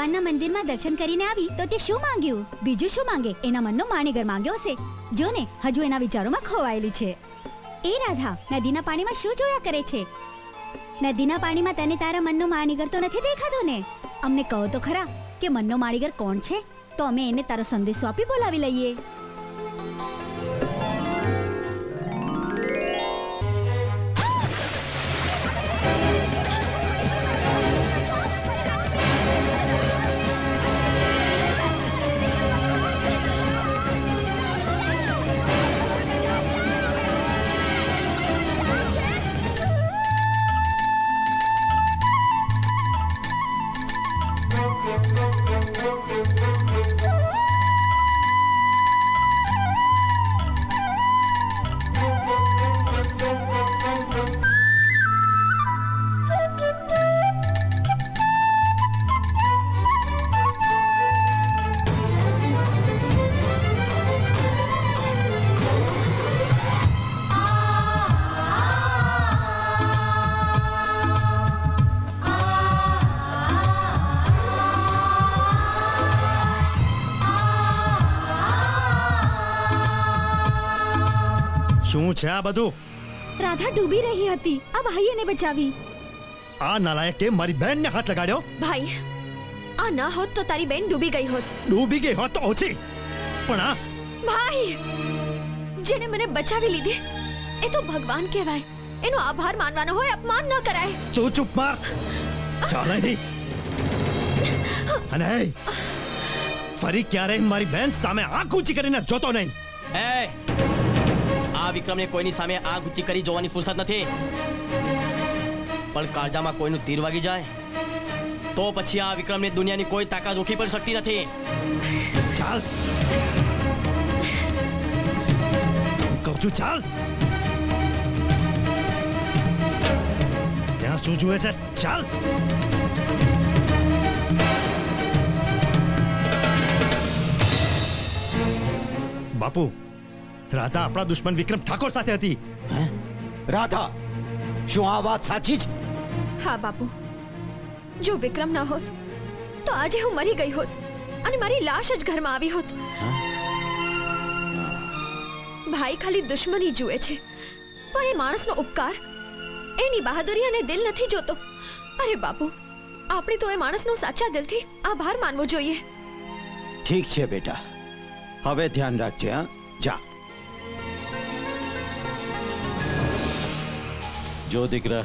ભગવાનના મંદિરમાં દર્શન કરીને આવી તો તે શું માંગ્યું? બીજું શું માંગે? એના મનનો માણીગર માંગ્યો હશે. જો ને હજુ એના વિચારોમાં ખોવાયેલી છે. એ રાધા, નદીના પાણીમાં શું જોયા કરે છે? નદીના પાણીમાં તને તારા મનનો માણીગર તો નથી દેખાતો ને? અમને કહો તો ખરા કે મનનો માણીગર કોણ છે, તો અમે એને તારો સંદેશો આપી બોલાવી લઈએ. શું છે આ બધું? રાધા ડૂબી રહી હતી, આ ભાઈ એને બચાવી. આ નાલાયકે મારી બહેનને હાથ લગાડ્યો. ભાઈ, આ ના હોત તો તારી બેન ડૂબી ગઈ હોત. ડૂબી ગઈ હોત તો ઓછી, પણ આ ભાઈ, જેને મને બચાવી લીધી એ તો ભગવાન કહેવાય. એનો આભાર માનવાનો હોય, અપમાન ન કરાય. તું ચૂપ માર. ચાલે નહીં. અને ફરી ક્યારેય મારી બહેન સામે આંખ ઊંચી કરીને જોતો નહીં. આ વિક્રમને કોઈની સામે આંખ ઊંચી કરી જોવાની ફુરસત નથી. પણ કાળજામાં કોઈનું તીર વાગી જાય તો પછી આ વિક્રમને દુનિયાની કોઈ તાકાત રોકી પણ શકતી નથી. ચાલ, કહું છું ચાલ. ત્યાં શું જુએ છે? ચાલ. બાપુ, રાધા આપણા દુશ્મન વિક્રમ ઠાકોર સાથે હતી. રાધા, શું આ વાત સાચી છે? હા બાપુ, જો વિક્રમ ન હોત તો આજે હું મરી ગઈ હોત અને મારી લાશ જ ઘરમાં આવી હોત. ભાઈ ખાલી દુશ્મની જુએ છે, પણ એ માણસનો ઉપકાર, એની બહાદુરી અને દિલ નથી જોતો. અરે બાપુ, આપણે તો એ માણસનો સાચા દિલથી આભાર માનવો જોઈએ. ઠીક છે બેટા, હવે ધ્યાન રાખજે. હા, જા. જો દીકરા,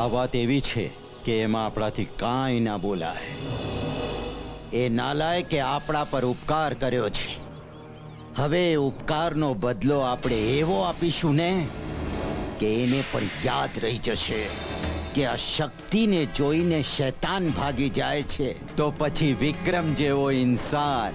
આ વાત એવી છે કે એમાં આપણાથી કાંઈ ના બોલાય. એ નાલાયકે આપણા પર ઉપકાર કર્યો છે. હવે ઉપકારનો બદલો આપણે એવો આપીશું ને કે એને પણ યાદ રહી જશે કે આ શક્તિને જોઈને શૈતાન ભાગી જાય છે તો પછી વિક્રમ જેવો ઇન્સાન.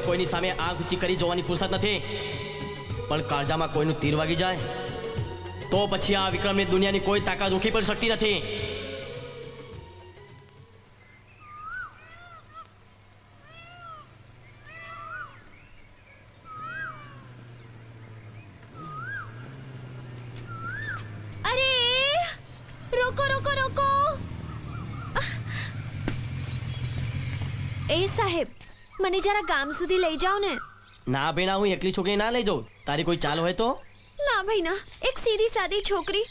કોઈની સામે આંખ ઊંચી કરી જોવાની ફુરસત નથી. પણ કાળજામાં કોઈનું તીર વાગી જાય તો પછી આ વિક્રમને દુનિયાની કોઈ તાકાત રોકી પણ શકતી નથી. અરે રોકો રોકો રોકો. એ સાહેબ, મને જરા ગામ સુધી લઈ જાઓ ને. ના બેના, હું એકલી છોકરી ના લઈ જાઉં. તારી કોઈ ચાલ હોય તો? ના ભાઈ ના, એક સીધી સાદી છોકરી,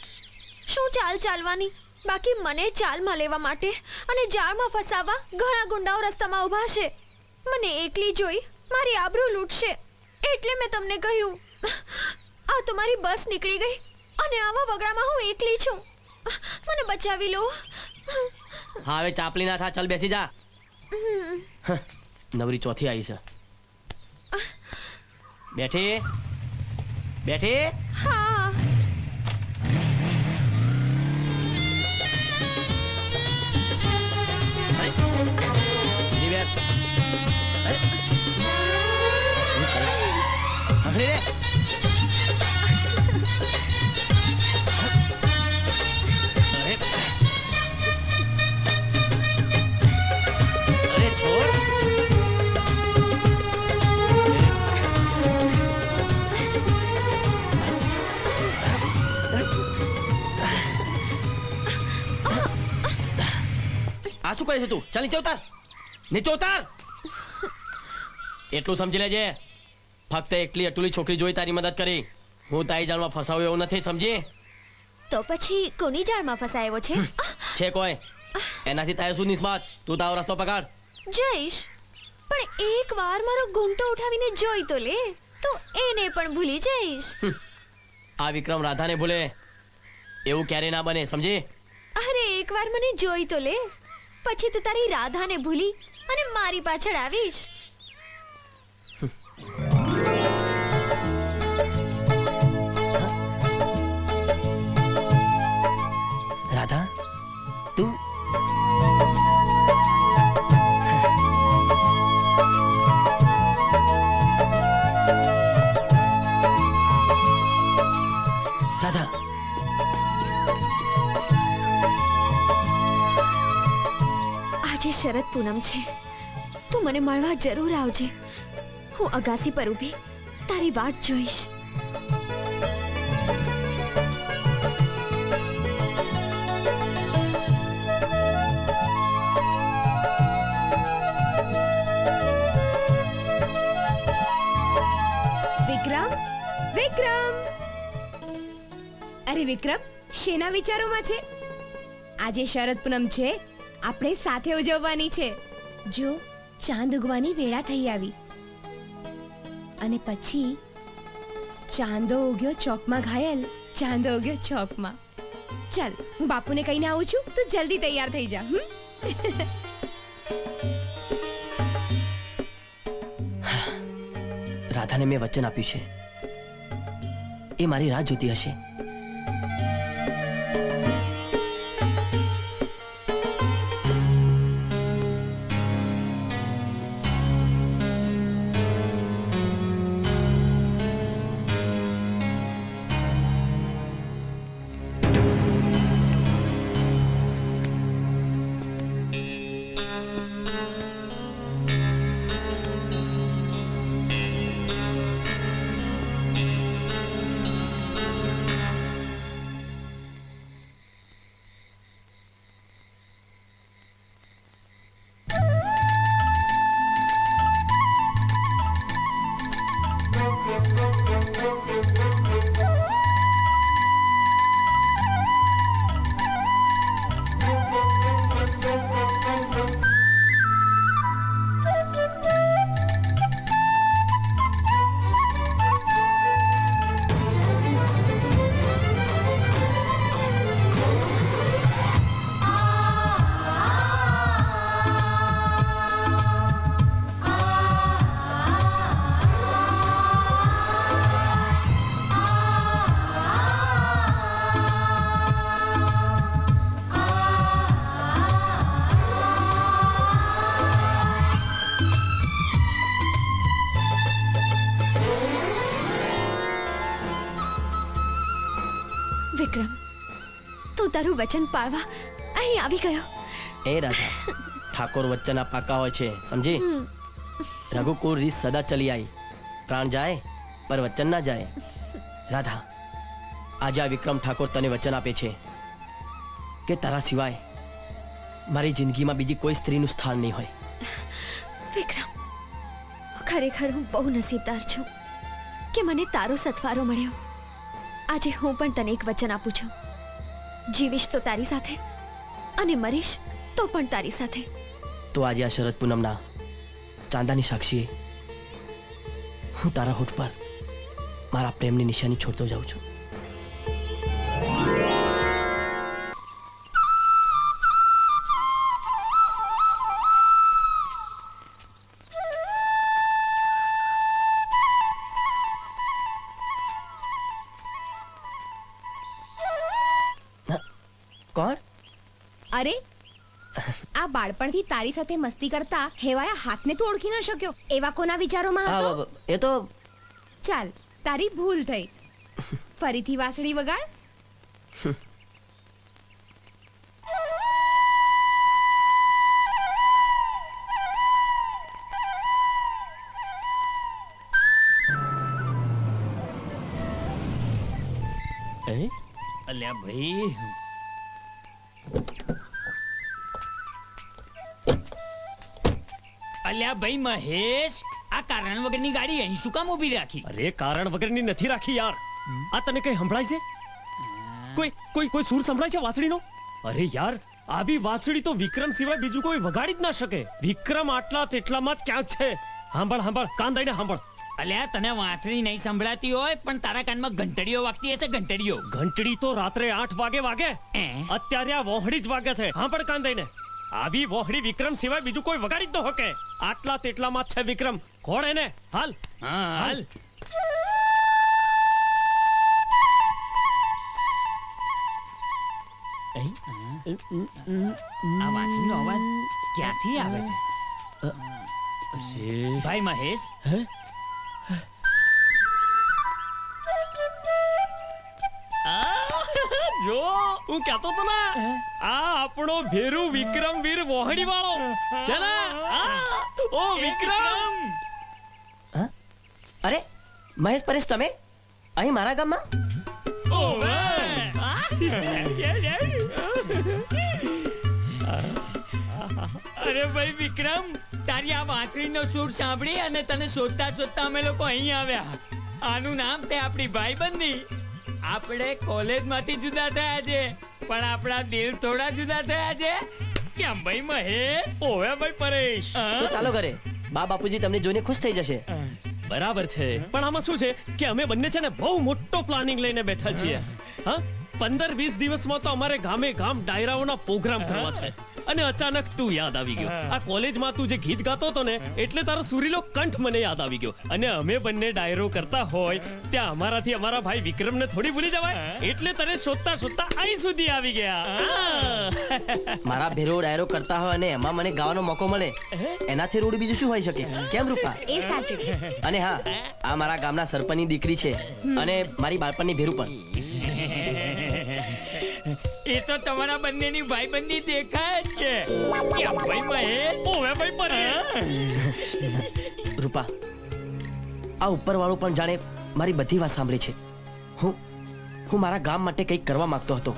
શું ચાલ ચાલવાની. બાકી મને ચાલમાં લેવા માટે અને જાળમાં ફસાવવા ઘણા ગુંડાઓ રસ્તામાં ઊભા છે. મને એકલી જોઈ મારી આબરૂ લૂંટશે, એટલે મેં તમને કહ્યું. આ તો મારી બસ નીકળી ગઈ અને આવા વગડામાં હું એકલી છું. મને બચાવી લો. હા હવે ચાપલી ના થા, ચાલ બેસી જા. હ, નવરી ચોથી આવી છે. બેઠી બેઠી. હા. જી બેસ. અરે, શું કરે? હમણાં રે. અરે, અરે છોડ. આ શું કરે છે તું? ચાલ નીચે ઉતાર, નીચે ઉતાર. એટલું સમજી લેજે, ફક્ત એકલી અટુલી છોકરી જોઈ તારી મદદ કરી. હું તારી જાળમાં ફસાવ્યો એવું નથી, સમજી? તો પછી કોની જાળમાં ફસાયો છે? છે કોઈ? એનાથી તારે શું નિસ્બત? તું તારો રસ્તો પકડ. જઈશ, પણ એક વાર મારો ઘૂંટો ઉઠાવીને જોઈ તો લે, તો એને પણ ભૂલી જઈશ. આ વિક્રમ રાધાને ભૂલે એવું ક્યારે ના બને, સમજી? અરે એકવાર મને જોઈ તો લે, પછી તું તારી રાધાને ભૂલી અને મારી પાછળ આવીશ. રાધા, તું રાધા, આજે શરદ પૂનમ છે, તું મને મળવા જરૂર આવજે. હું અગાસી પર ઊભી તારી વાટ જોઈશ. વિક્રમ, વિક્રમ! અરે વિક્રમ, શેના વિચારોમાં છે? આજે શરદ પૂનમ છે, આપણે સાથે ઉજવવાની છે. જો ચાંદ ઉગવાની વેળા થઈ આવી અને પછી ચાંદો ઉગ્યો ચોકમાં ઘાયલ, ચાંદો ઉગ્યો ચોકમાં. ચાલ, હું બાપુને કહીને આવું છું, તું જલ્દી તૈયાર થઈ જા. રાધાને મેં વચન આપ્યું છે, એ મારી રાહ જોતી હશે. વિક્રમ, તું તારું વચન પાળવા અહીં આવી ગયો. એ રાધા, ઠાકોર વચ્ચેના પાકા હોય છે, સમજી? રઘુકુળ રીત સદા ચલી આવી. પ્રાણ જાય પર વચન ના જાય. રાધા, આજે આ વિક્રમ ઠાકોર તને વચન આપે છે કે તારા સિવાય મારી જિંદગીમાં બીજી કોઈ સ્ત્રીનું સ્થાન નહીં હોય. વિક્રમ, ખરેખર હું બહુ નસીબદાર છું કે મને તારો સથવારો મળ્યો. આજે હું પણ તને એક વચન આપું છું, જીવીશ તો તારી સાથે અને મરીશ તો પણ તારી સાથે. તો આજે આ શરદ પૂનમના ચાંદાની સાક્ષીએ હું તારા હોઠ પર મારા પ્રેમની નિશાની છોડતો જાઉં છું. કોણ? અરે આ બાળપણથી તારી સાથે મસ્તી કરતા હેવાયા હાથને તું ઓળખી ન શક્યો એવા કોના વિચારોમાં હતો? એ તો ચાલ તારી ભૂલ થઈ. ફરીથી વાંસળી વગાડ. અલ્યા ભાઈ અલ્યા ભાઈ મહેશ, આ કારણ વગરની ગાડી અહીં શું કામ ઊભી રાખી? અરે કારણ વગરની નથી રાખી યાર. આ તને કઈ સંભળાય છે? કોઈ કોઈ કોઈ સૂર સંભળાય છે વાંસળીનો? અરે યાર, આવી વાંસળી તો વિક્રમ સિવાય બીજું કોઈ વગાડી જ ના શકે. વિક્રમ આટલા તેટલામાં જ ક્યાંક છે. સાંભળ સાંભળ, કાન દઈને સાંભળ. અલ્યા તને વાંસળી નહીં સંભળાતી હોય પણ તારા કાનમાં ઘંટડીઓ વાગતી હશે. ઘંટડીઓ ઘંટડી તો રાત્રે 8 વાગે વાગે. અત્યારે આ વહોડી જ વાગે છે. સાંભળ કાન દઈને. આવી વહોડી વિક્રમ સિવાય બીજું કોઈ વગાડી જ ન શકે. આટલા તેટલામાં જ છે વિક્રમ. ખોળ એને. હાલ હા હાલ. આ વાંસળીનો અવાજ ક્યાંથી આવે છે? ભાઈ મહેશ, જો હું કહેતો તો ને, આ આપણો ભેરુ વિક્રમ વીર વહોડી વાળો છે ને. ઓ વિક્રમ! અરે મહેશ, પરેશ, તમે અહીં મારા ગામમાં? અરે ભાઈ વિક્રમ, તારી આ વાંસળીનો સૂર સાંભળી અને તને શોધતા શોધતા અમે લોકો અહીં આવ્યા. આનું નામ તે આપણી ભાઈબંધી. આપણે કોલેજમાંથી જુદા થયા છે પણ આપણા દિલ થોડા જુદા થયા છે. કેમ ભાઈ મહેશ? ઓવે ભાઈ પરેશ. તો ચાલો ઘરે. બા બાપુજી તમને જોઈને ખુશ થઈ જશે. બરાબર છે, પણ આમાં શું છે કે અમે બંને છે ને બહુ મોટો પ્લાનિંગ લઈને બેઠા છીએ. હા, 15-20 દિવસમાં તો અમારે ગામે ગામ ડાયરાઓના પ્રોગ્રામ કરવા છે. અને અચાનક તું યાદ આવી ગયો. આ કોલેજમાં તું જે ગીત ગાતો હતો ને, એટલે તારો સુરીલો કંઠ મને યાદ આવી ગયો. અને અમે બંને ડાયરો કરતા હોય ત્યાં અમારાથી અમારા ભાઈ વિક્રમને થોડી ભૂલી જવાય. એટલે તને શોધતા શોધતા અહીં સુધી આવી ગયા. મારા ભેરો ડાયરો કરતા હોય અને એમાં મને ગાવાનો મોકો મળે, એનાથી રૂડ બીજું શું હોઈ શકે? કેમ રૂપા? એ સાચું. અને હા, આ મારા ગામના સરપંચની દીકરી છે અને મારી બાળપણની ભેરું પણ. એ તો તમારા બંનેની ભાઈબંધી દેખાય જ છે. કેમ ભાઈ મહેશ? ઓવે ભાઈ પરેશ. રૂપા, આ ઉપરવાળો પણ જાણે મારી બધી વાત સાંભળે છે. હું મારા ગામ માટે કંઈક કરવા માંગતો હતો.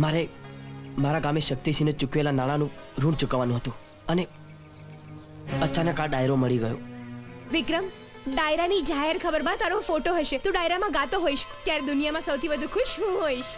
મારે મારા ગામે શક્તિસિંહને ચૂકવેલા નાણાંનું ઋણ ચૂકવવાનું હતું અને અચાનક આ ડાયરો મળી ગયો. વિક્રમ, ડાયરાની જાહેર ખબરમાં તારો ફોટો હશે. તું ડાયરામાં ગાતો હોઈશ ત્યારે દુનિયામાં સૌથી વધુ ખુશ હું હોઈશ.